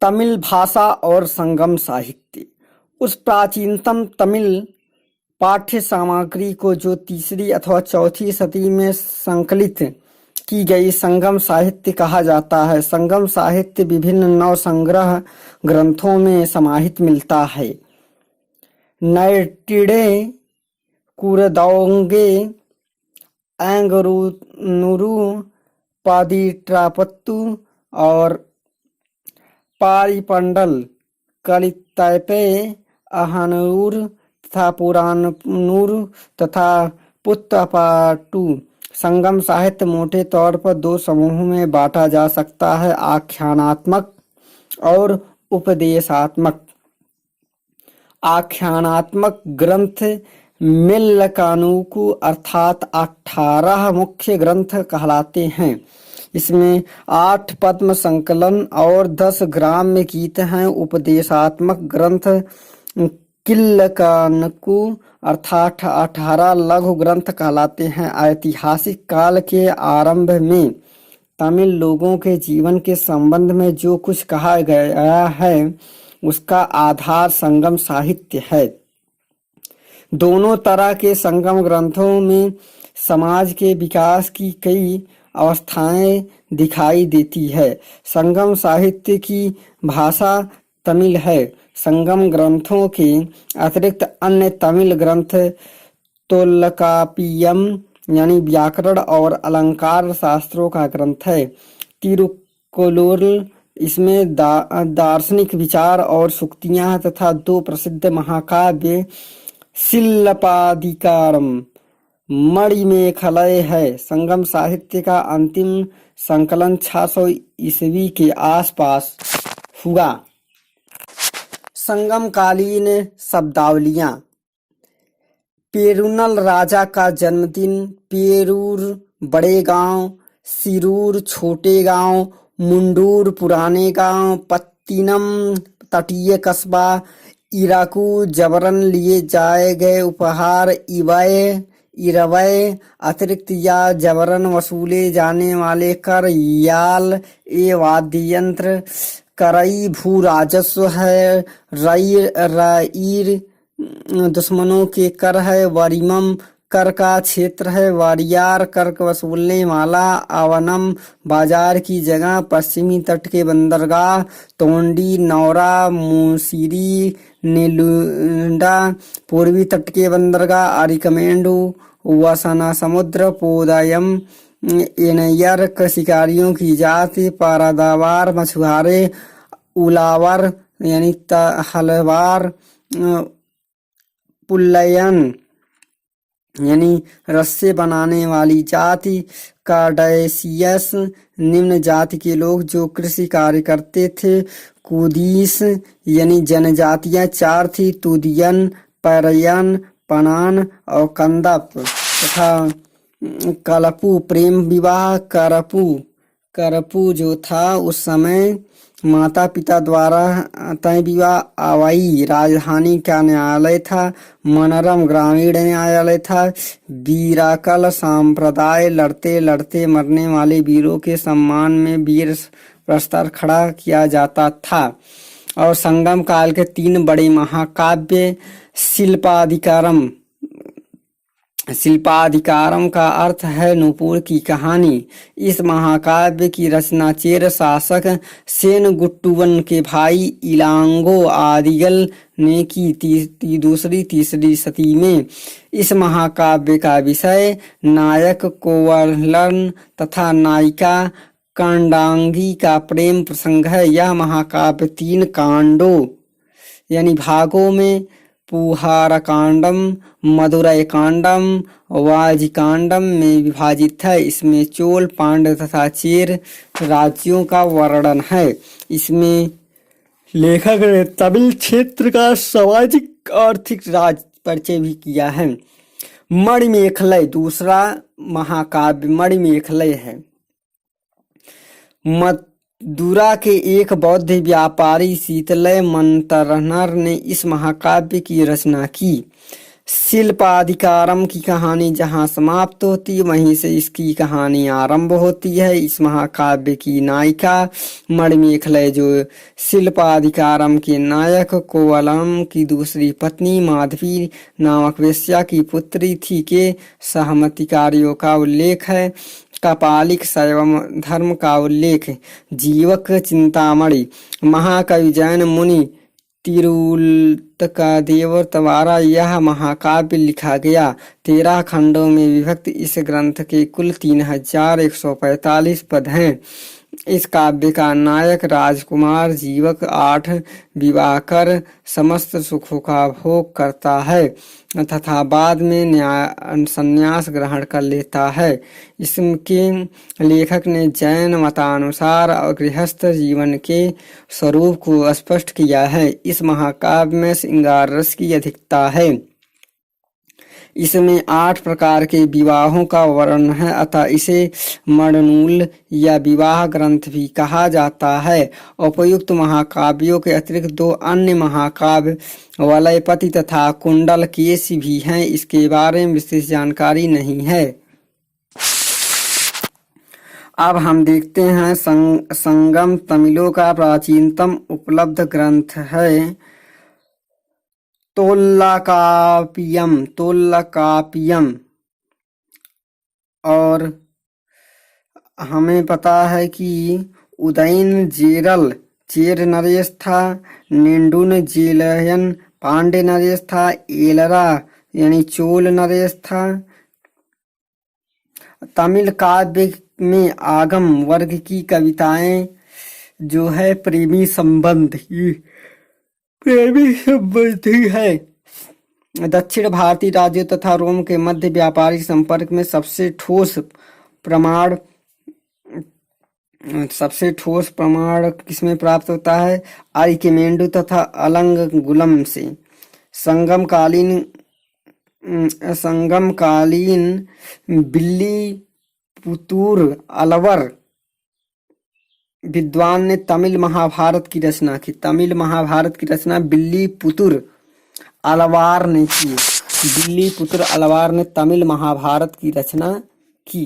तमिल भाषा और संगम साहित्य। उस प्राचीनतम तमिल पाठ्य सामग्री को जो तीसरी अथवा चौथी सदी में संकलित की गई संगम साहित्य कहा जाता है। संगम साहित्य विभिन्न नव संग्रह ग्रंथों में समाहित मिलता है। नैटिडे, कुरदौंगे, एंगनुरु, पादिट्रापत्तु और पारिपंडल, कलितैपे, अहनूर तथा पुरानूर तथा पुत्तपाटु। संगम साहित्य मोटे तौर पर दो समूहों में बांटा जा सकता है, आख्यानात्मक और उपदेशात्मक। आख्यानात्मक ग्रंथ मेल्लकानुकु अर्थात 18 मुख्य ग्रंथ कहलाते हैं। इसमें 8 पद्म संकलन और 10 ग्राम्य गीत हैं। उपदेशात्मक ग्रंथ किल्लकानुकु अर्थात 18 लघु ग्रंथ कहलाते हैं। ऐतिहासिक काल के आरंभ में तमिल लोगों के जीवन के संबंध में जो कुछ कहा गया है उसका आधार संगम साहित्य है। दोनों तरह के संगम ग्रंथों में समाज के विकास की कई अवस्थाएं दिखाई देती है। संगम साहित्य की भाषा तमिल है। संगम ग्रंथों के अतिरिक्त अन्य तमिल ग्रंथ तोल्कापियम यानी व्याकरण और अलंकार शास्त्रों का ग्रंथ है। तिरुक्कुरल, इसमें दार्शनिक विचार और सूक्तियां तथा 2 प्रसिद्ध महाकाव्य सिलप्पाधिकारम, मणिमेखलय है। संगम साहित्य का अंतिम संकलन 600 ईस्वी के आसपास हुआ। संगमकालीन शब्दावलियां। पेरुनल राजा का जन्मदिन, पेरूर बड़े गांव, सिरूर छोटे गांव, मुंडूर पुराने गांव, पत्तिनम तटीय कस्बा, इराकू जबरन लिए जाए गए उपहार, इरवय अतिरिक्त या जबरन वसूले जाने वाले कर, याल ए वाद्य करई भू राजस्व है, रईर दुश्मनों के कर है, वरिमम कर का क्षेत्र है, वारियार कर वसूलने वाला, अवनम बाजार की जगह, पश्चिमी तट के बंदरगाह, तोंडी नौरा, मुसीरी नीलुंडा पूर्वी तट के बंदरगाह, अरिकमेंडू वसना समुद्र, पोदायम एनयर शिकारियों की जाति, पारादावार मछुआरे, उलावर यानी हलवार, पुल्लयन यानी रस्से बनाने वाली जाति, कार्डेसियस निम्न जाति के लोग जो कृषि कार्य करते थे, कुदीस यानी जनजातियां 4 थी, तुदियन, परयन, पनान और कंदप तथा कलपू प्रेम विवाह, करपू जो था उस समय माता पिता द्वारा तय विवाह, अवई राजधानी का न्यायालय था, मनरम ग्रामीण न्यायालय था, वीराकल संप्रदाय लड़ते लड़ते मरने वाले वीरों के सम्मान में वीर प्रस्तर खड़ा किया जाता था। और संगम काल के 3 बड़े महाकाव्य शिल्पाधिकारम का अर्थ है नुपुर की कहानी। इस महाकाव्य की रचना चेर शासक सेनगुट्टुवन के भाई इलांगो आदिगल ने की दूसरी तीसरी सदी में। इस महाकाव्य का विषय नायक कोवलन तथा नायिका कांडांगी का प्रेम प्रसंग है। यह महाकाव्य 3 कांडों यानी भागों में पुहार कांडम, मदुरै कांडम, वाजिकांडम में विभाजित है। इसमें चोल, पांड्य तथा चेर राज्यों का वर्णन है। इसमें लेखक ने तमिल क्षेत्र का सामाजिक आर्थिक राज परिचय भी किया है। मणिमेखलय दूसरा महाकाव्य मणिमेखलय है। मदुरा के एक बौद्ध व्यापारी शीतलय मंतरनर ने इस महाकाव्य की रचना की। शिल्पाधिकारम की कहानी जहाँ समाप्त होती है वहीं से इसकी कहानी आरंभ होती है। इस महाकाव्य की नायिका मणिमेखला जो शिल्पाधिकारम के नायक कोवलम की दूसरी पत्नी माधवी नामक वेश्या की पुत्री थी के सहमति कार्यों का उल्लेख है। कपालिक शैव धर्म का उल्लेख जीवक चिंतामणि महाकवि जैन मुनि तिरुलतकादेवर द्वारा यह महाकाव्य लिखा गया। 13 खंडों में विभक्त इस ग्रंथ के कुल 3145 पद हैं। इस काव्य का नायक राजकुमार जीवक 8 विवाह कर समस्त सुखों का भोग करता है तथा बाद में संन्यास ग्रहण कर लेता है। इसके लेखक ने जैन मतानुसार गृहस्थ जीवन के स्वरूप को स्पष्ट किया है। इस महाकाव्य में श्रृंगार रस की अधिकता है। इसमें 8 प्रकार के विवाहों का वर्णन है अतः इसे मणनूल या विवाह ग्रंथ भी कहा जाता है। उपयुक्त महाकाव्यों के अतिरिक्त 2 अन्य महाकाव्य वलयपति तथा कुंडलकेश भी हैं। इसके बारे में विशेष जानकारी नहीं है। अब हम देखते हैं संगम तमिलों का प्राचीनतम उपलब्ध ग्रंथ है तोल्कापियम और हमें पता है कि उदयन जेरल चेर नरेश था, निंडुन जेलयन पांडे नरेश था, एलरा यानी चोल नरेश था। तमिल काव्य में आगम वर्ग की कविताएं जो है प्रेमी संबंधी है। दक्षिण भारतीय राज्यों तथा रोम के मध्य व्यापारिक संपर्क में सबसे ठोस प्रमाण किसमें प्राप्त होता है? आर्किमेंडु तथा अलंगुलम से। संगमकालीन बिल्ली पुतूर अलवर विद्वान ने तमिल महाभारत की रचना की। तमिल महाभारत की रचना बिल्ली पुतुर अलवार ने की। बिल्ली पुतुर अलवार ने तमिल महाभारत की रचना की।